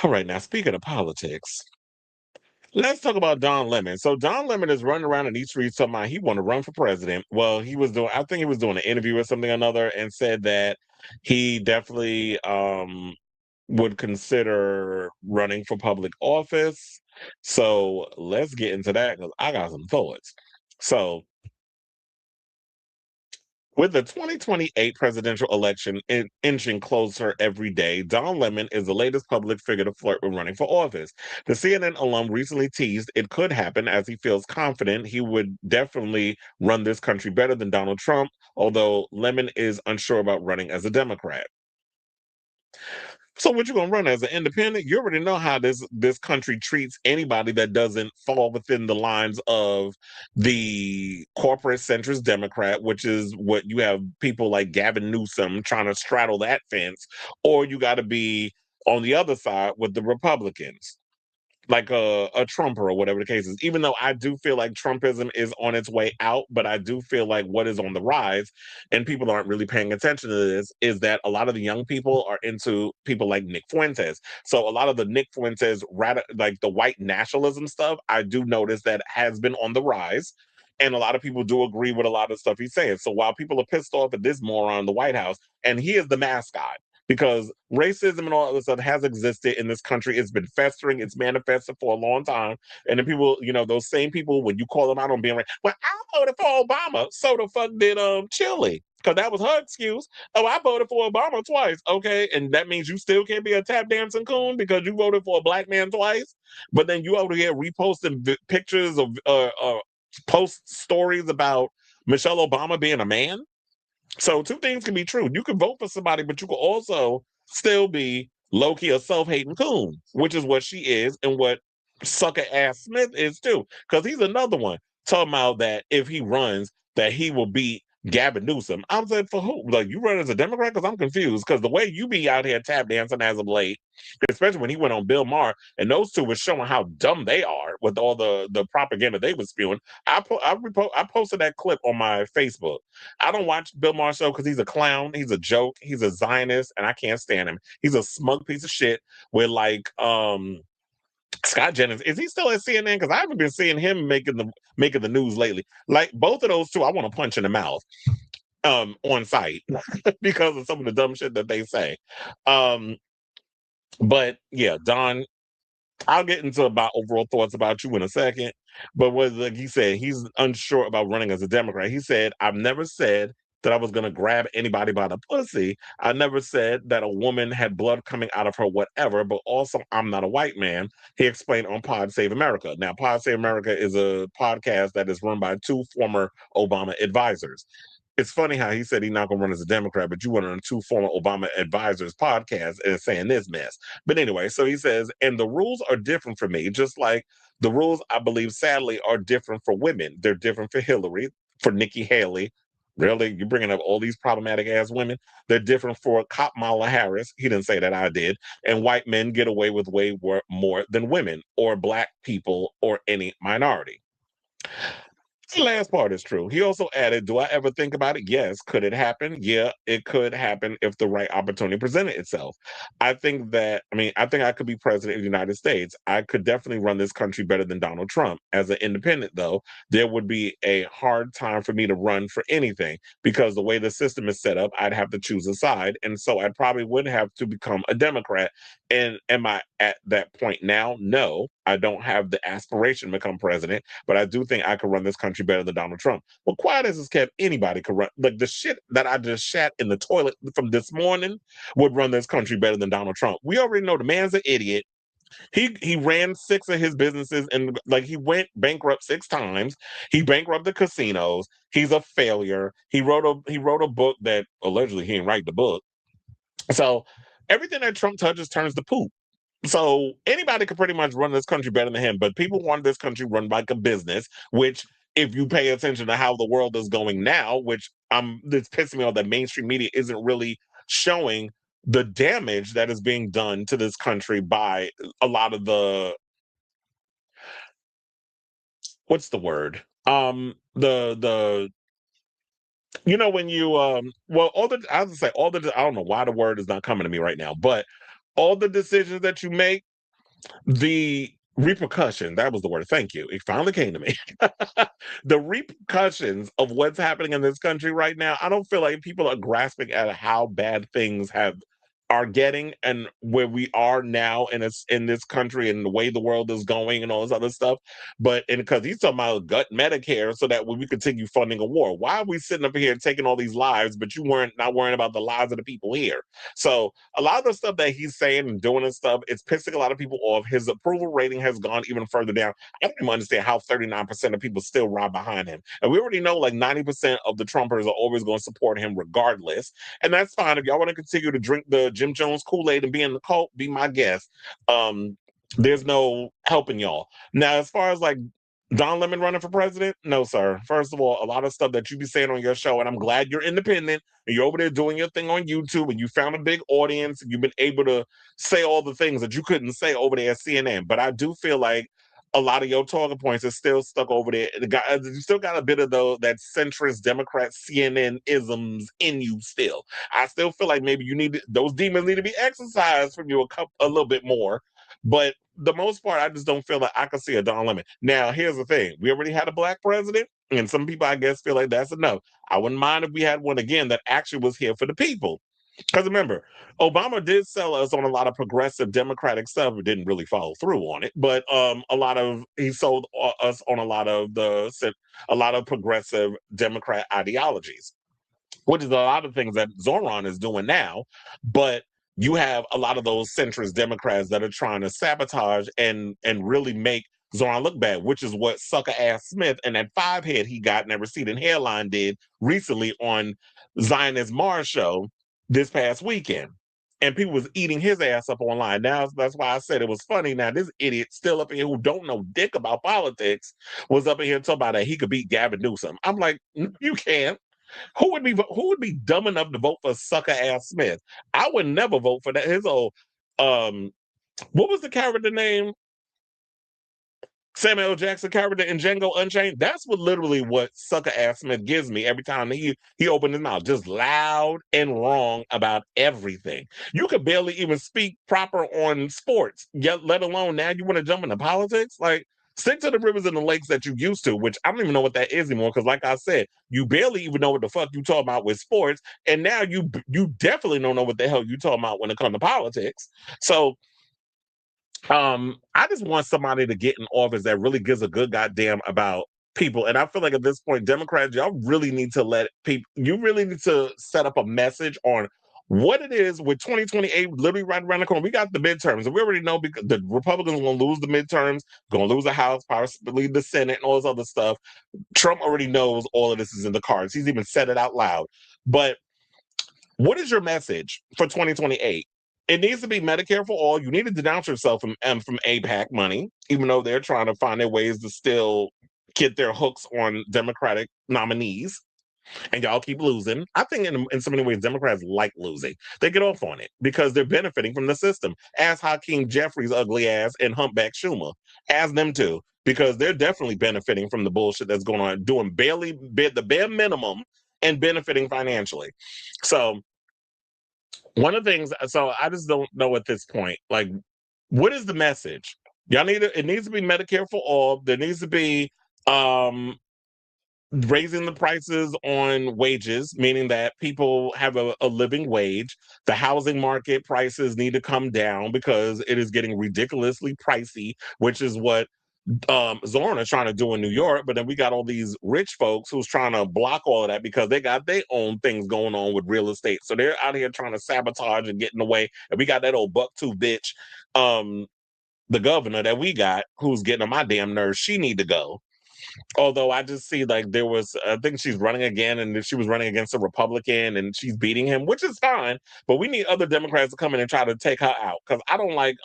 All right, now speaking of politics, let's talk about Don Lemon. So Don Lemon is running around in these streets talking about he want to run for president. Well, I think he was doing an interview or something or another, and said that he definitely would consider running for public office. So let's get into that because I got some thoughts. So with the 2028 presidential election inching closer every day, Don Lemon is the latest public figure to flirt with running for office. The CNN alum recently teased it could happen as he feels confident he would definitely run this country better than Donald Trump, although Lemon is unsure about running as a Democrat. So what you gonna run as an independent? You already know how this country treats anybody that doesn't fall within the lines of the corporate centrist Democrat, which is what you have people like Gavin Newsom trying to straddle that fence, or you got to be on the other side with the Republicans like a Trumper or whatever the case is. Even though I do feel like Trumpism is on its way out, but I do feel like what is on the rise, and people aren't really paying attention to this, is that a lot of the young people are into people like Nick Fuentes. So a lot of the Nick Fuentes, like the white nationalism stuff, I do notice that has been on the rise. And a lot of people do agree with a lot of stuff he's saying. So while people are pissed off at this moron in the White House, and he is the mascot, because racism and all other stuff has existed in this country. It's been festering, it's manifested for a long time. And then people, those same people, when you call them out on being like, well, I voted for Obama, so the fuck did Chile. Because that was her excuse. Oh, I voted for Obama twice. Okay. And that means you still can't be a tap dancing coon because you voted for a black man twice. But then you over here reposting pictures of post stories about Michelle Obama being a man. So two things can be true. You can vote for somebody, but you can also still be low-key a self-hating coon, which is what she is and what sucker ass Smith is too. Because he's another one talking about that if he runs, that he will beat Gavin Newsom. I'm saying for who? Like you run as a Democrat? Because I'm confused. Because the way you be out here tap dancing as of late, especially when he went on Bill Maher, and those two were showing how dumb they are with all the propaganda they were spewing. I posted that clip on my Facebook. I don't watch Bill Maher show because he's a clown, he's a joke, he's a Zionist, and I can't stand him. He's a smug piece of shit with like Scott Jennings. Is he still at CNN? Because I haven't been seeing him making the news lately. Like both of those two, I want to punch in the mouth on site because of some of the dumb shit that they say. Um, but yeah, Don, I'll get into about overall thoughts about you in a second. But what like he said, he's unsure about running as a Democrat. He said, I've never said that I was gonna grab anybody by the pussy. I never said that a woman had blood coming out of her, whatever, but also I'm not a white man. He explained on Pod Save America. Now, Pod Save America is a podcast that is run by two former Obama advisors. It's funny how he said he's not going to run as a Democrat, but you went on two former Obama advisors podcast and saying this mess. But anyway, so he says, and the rules are different for me, just like the rules, I believe, sadly, are different for women. They're different for Hillary, for Nikki Haley. Really? You're bringing up all these problematic ass women? They're different for Kamala Harris. He didn't say that, I did. And white men get away with way more than women or black people or any minority. The last part is true. He also added, do I ever think about it? Yes. Could it happen? Yeah, it could happen if the right opportunity presented itself. I think I could be president of the United States. I could definitely run this country better than Donald Trump. As an independent, though, there would be a hard time for me to run for anything because the way the system is set up, I'd have to choose a side. And so I probably would have to become a Democrat. And am I at that point now? No, I don't have the aspiration to become president, but I do think I could run this country better than Donald Trump. Well, quiet as it's kept, anybody could run. Like the shit that I just shat in the toilet from this morning would run this country better than Donald Trump. We already know the man's an idiot. He ran six of his businesses and like he went bankrupt six times. He bankrupted the casinos. He's a failure. He wrote a book that allegedly he didn't write the book. So everything that Trump touches turns to poop. So anybody could pretty much run this country better than him, but people want this country run like a business, which if you pay attention to how the world is going now, which it's pissing me off that mainstream media isn't really showing the damage that is being done to this country by a lot of the what's the word? The when you well all the I was say all the I don't know why the word is not coming to me right now, but all the decisions that you make The repercussion, that was the word. Thank you. It finally came to me. The repercussions of what's happening in this country right now, I don't feel like people are grasping at how bad things are getting and where we are now in this country and the way the world is going and all this other stuff. But and because he's talking about gut Medicare so that when we continue funding a war, why are we sitting up here taking all these lives, but you weren't not worrying about the lives of the people here? So a lot of the stuff that he's saying and doing and stuff, it's pissing a lot of people off. His approval rating has gone even further down. I don't even understand how 39% of people still ride behind him. And we already know like 90% of the Trumpers are always going to support him regardless. And that's fine. If y'all want to continue to drink the Jim Jones Kool-Aid and be in the cult, be my guest. There's no helping y'all. Now, as far as like Don Lemon running for president? No, sir. First of all, a lot of stuff that you be saying on your show, and I'm glad you're independent and you're over there doing your thing on YouTube and you found a big audience and you've been able to say all the things that you couldn't say over there at CNN. But I do feel like a lot of your talking points are still stuck over there. You still got a bit of that centrist Democrat CNN isms in you still. I still feel like maybe those demons need to be exercised from you a little bit more. But the most part, I just don't feel like I can see a Don Lemon. Now, here's the thing: we already had a black president, and some people, I guess, feel like that's enough. I wouldn't mind if we had one again that actually was here for the people. Because remember, Obama did sell us on a lot of progressive Democratic stuff. It didn't really follow through on it, but he sold us on a lot of progressive Democrat ideologies, which is a lot of things that Zoran is doing now. But you have a lot of those centrist Democrats that are trying to sabotage and really make Zoran look bad, which is what sucker ass Smith and that five head he got and that receding hairline did recently on Zionist Mars show this past weekend. And people was eating his ass up online. Now that's why I said it was funny. Now this idiot still up here who don't know dick about politics was up in here talking about that he could beat Gavin Newsom. I'm like, "No, you can't. Who would be dumb enough to vote for sucker ass Smith? I would never vote for that. His old um what was the character name? Samuel L. Jackson character in Django Unchained. That's what sucker ass Smith gives me every time he opened his mouth. Just loud and wrong about everything. You could barely even speak proper on sports, yet let alone now you want to jump into politics. Like stick to the rivers and the lakes that you used to, which I don't even know what that is anymore. Because like I said, you barely even know what the fuck you talking about with sports, and now you definitely don't know what the hell you talking about when it comes to politics. So I just want somebody to get in office that really gives a good goddamn about people. And I feel like at this point, Democrats, y'all really need to you really need to set up a message on what it is with 2028 literally right around the corner. We got the midterms, and we already know because the Republicans are going to lose the midterms, going to lose the House, possibly the Senate, and all this other stuff. Trump already knows all of this is in the cards. He's even said it out loud. But what is your message for 2028? It needs to be Medicare for all. You need to denounce yourself from APAC money, even though they're trying to find their ways to still get their hooks on Democratic nominees. And y'all keep losing. I think in so many ways, Democrats like losing. They get off on it because they're benefiting from the system. As Hakeem Jeffries' ugly ass and Humpback Schumer. As them too. Because they're definitely benefiting from the bullshit that's going on, doing the bare minimum and benefiting financially. So so I just don't know at this point, like, what is the message? It needs to be Medicare for all. There needs to be um raising the prices on wages, meaning that people have a living wage. The housing market prices need to come down because it is getting ridiculously pricey, which is what Zorn is trying to do in New York, but then we got all these rich folks who's trying to block all of that because they got their own things going on with real estate. So they're out here trying to sabotage and get in the way. And we got that old buck tooth bitch, the governor that we got, who's getting on my damn nerves. She need to go. Although I just see like I think she's running again, and she was running against a Republican, and she's beating him, which is fine. But we need other Democrats to come in and try to take her out because I don't like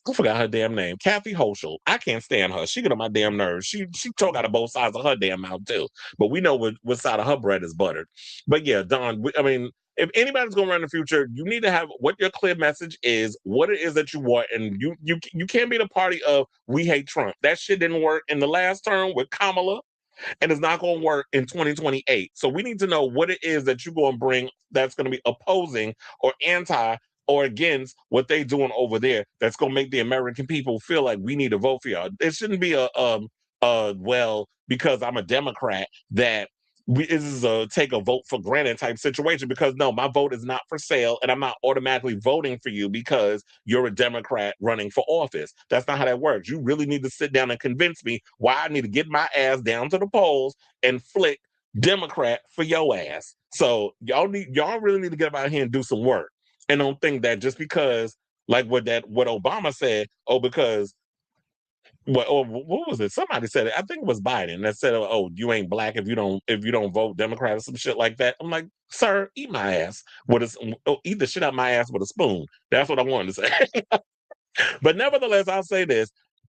I forgot her damn name. Kathy Hochul. I can't stand her. She get on my damn nerves. She talk out of both sides of her damn mouth too. But we know what side of her bread is buttered. But yeah, Don. I mean, if anybody's going to run in the future, you need to have what your clear message is, what it is that you want, and you can't be the party of we hate Trump. That shit didn't work in the last term with Kamala, and it's not going to work in 2028. So we need to know what it is that you're going to bring that's going to be opposing or anti or against what they doing over there that's going to make the American people feel like we need to vote for y'all. It shouldn't be well, because I'm a Democrat that this is a take a vote for granted type situation, because no, my vote is not for sale and I'm not automatically voting for you because you're a Democrat running for office. That's not how that works. You really need to sit down and convince me why I need to get my ass down to the polls and flick Democrat for your ass. So y'all really need to get up out here and do some work. And don't think that just because, like what Obama said, oh, because what was it? Somebody said it. I think it was Biden that said, "Oh, you ain't black if you don't vote Democrat or some shit like that." I'm like, "Sir, eat my ass with eat the shit out my ass with a spoon." That's what I wanted to say. But nevertheless, I'll say this: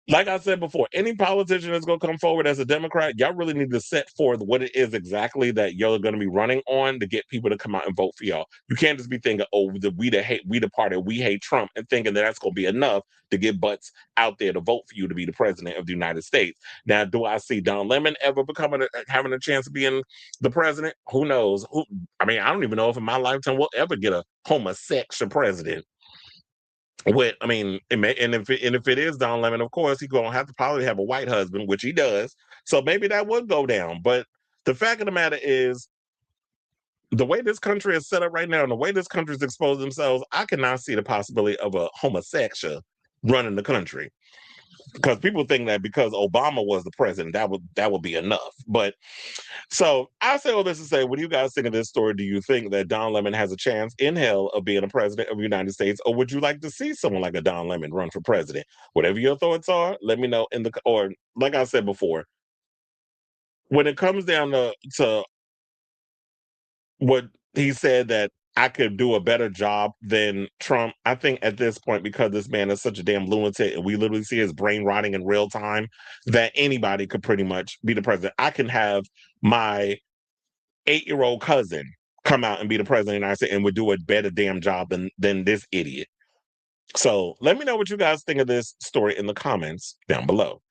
like I said before, any politician that's going to come forward as a Democrat, y'all really need to set forth what it is exactly that y'all are going to be running on to get people to come out and vote for y'all. You can't just be thinking, oh, we the party, we hate Trump, and thinking that that's going to be enough to get butts out there to vote for you to be the president of the United States. Now, do I see Don Lemon ever having a chance of being the president? Who knows? I mean, I don't even know if in my lifetime we'll ever get a homosexual president. I mean, if it is Don Lemon, of course, he's gonna have to probably have a white husband, which he does. So maybe that would go down. But the fact of the matter is, the way this country is set up right now, and the way this country's exposed themselves, I cannot see the possibility of a homosexual running the country. Because people think that because Obama was the president, that would be enough. But so I say all this to say, what do you guys think of this story? Do you think that Don Lemon has a chance in hell of being a president of the United States, or would you like to see someone like a Don Lemon run for president? Whatever your thoughts are, let me know or like I said before, when it comes down to what he said that I could do a better job than Trump. I think at this point, because this man is such a damn lunatic and we literally see his brain rotting in real time, that anybody could pretty much be the president. I can have my 8-year-old cousin come out and be the president of the United States and would do a better damn job than this idiot. So let me know what you guys think of this story in the comments down below.